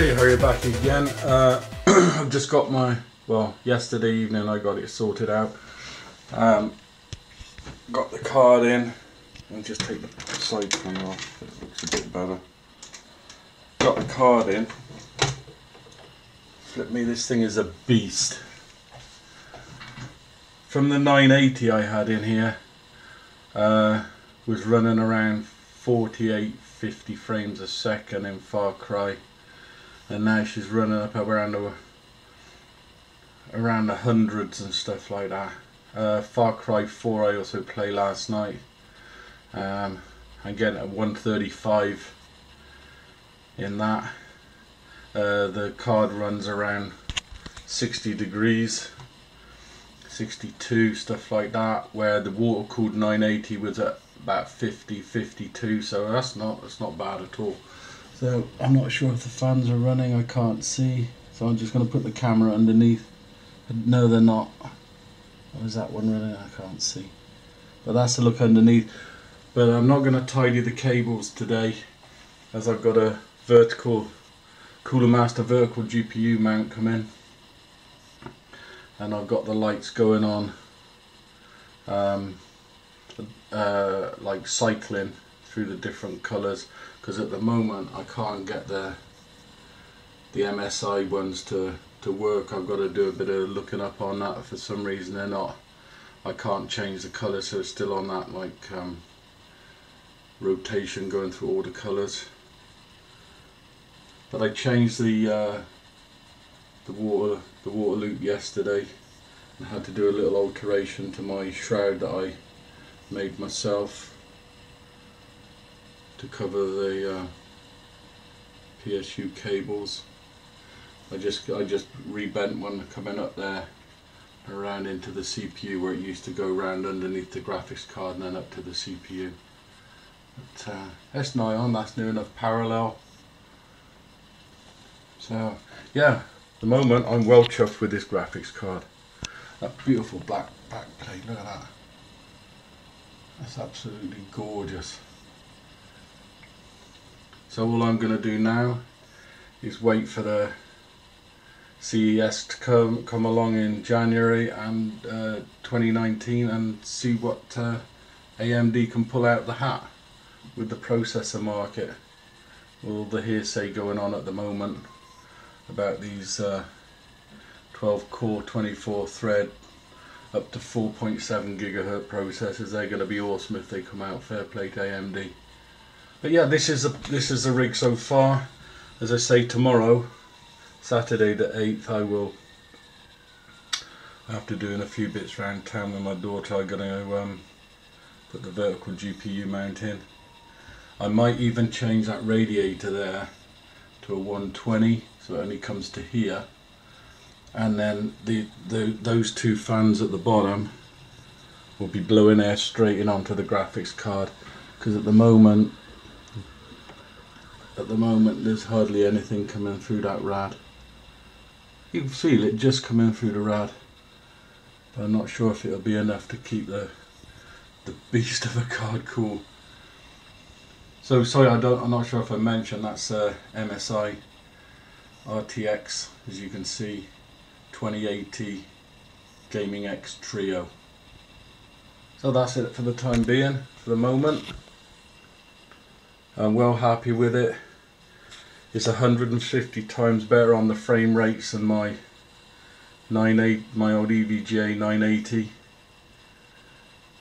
Okay, hurry back again. I've just got my, well, yesterday evening I got it sorted out. Got the card in. I'll just take the side panel off, it looks a bit better. Got the card in. Flip me, this thing is a beast. From the 980 I had in here, was running around 48, 50 frames a second in Far Cry, and now she's running up around the hundreds and stuff like that. Far Cry 4 I also played last night. I'm getting at 135 in that. The card runs around 60 degrees, 62, stuff like that, where the water cooled 980 was at about 50, 52, so that's not bad at all. So I'm not sure if the fans are running, I can't see, so I'm just going to put the camera underneath. No, they're not. Or is that one running? I can't see, but that's a look underneath. But I'm not going to tidy the cables today, as I've got a vertical Cooler Master vertical GPU mount come in, and I've got the lights going on, like cycling through the different colours, because at the moment I can't get the MSI ones to work. I've got to do a bit of looking up on that. For some reason they're not, I can't change the colour, so it's still on that like rotation going through all the colours. But I changed the water loop yesterday and had to do a little alteration to my shroud that I made myself to cover the PSU cables. I just rebent one coming up there around into the CPU, where it used to go around underneath the graphics card and then up to the CPU. But that's nigh on, that's near enough parallel. So yeah, at the moment I'm well chuffed with this graphics card. That beautiful black backplate, look at that. That's absolutely gorgeous. So all I'm going to do now is wait for the CES to come along in January and 2019, and see what AMD can pull out the hat with the processor market. All the hearsay going on at the moment about these 12 core 24 thread up to 4.7 gigahertz processors. They're going to be awesome if they come out. Fair play to AMD. But yeah, this is the rig so far. As I say, tomorrow, Saturday the 8th, I will, after doing a few bits around town with my daughter, I'm going to put the vertical GPU mount in. I might even change that radiator there to a 120, so it only comes to here, and then those two fans at the bottom will be blowing air straight in onto the graphics card, because at the moment there's hardly anything coming through that rad. You can feel it just coming through the rad, but I'm not sure if it'll be enough to keep the beast of a card cool. So sorry, I'm not sure if I mentioned, that's MSI RTX, as you can see, 2080 Gaming X Trio. So that's it for the time being, for the moment. I'm well happy with it. It's 150 times better on the frame rates than my old EVGA 980.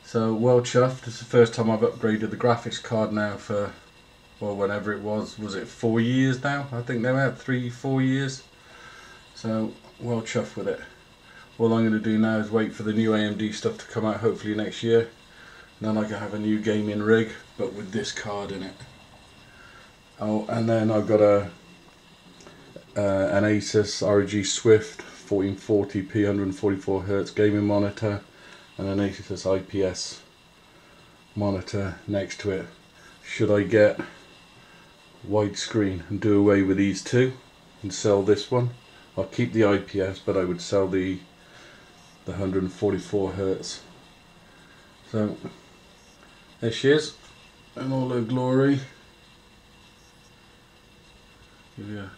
So well chuffed. It's the first time I've upgraded the graphics card now for, well, whenever it was it 4 years now? I think they had 3-4 years. So well chuffed with it. All I'm going to do now is wait for the new AMD stuff to come out, hopefully next year. And then I can have a new gaming rig, but with this card in it. Oh, and then I've got an Asus ROG Swift 1440p 144Hz gaming monitor, and an Asus IPS monitor next to it. Should I get widescreen and do away with these two and sell this one? I'll keep the IPS, but I would sell the 144Hz. So there she is in all her glory. Give you a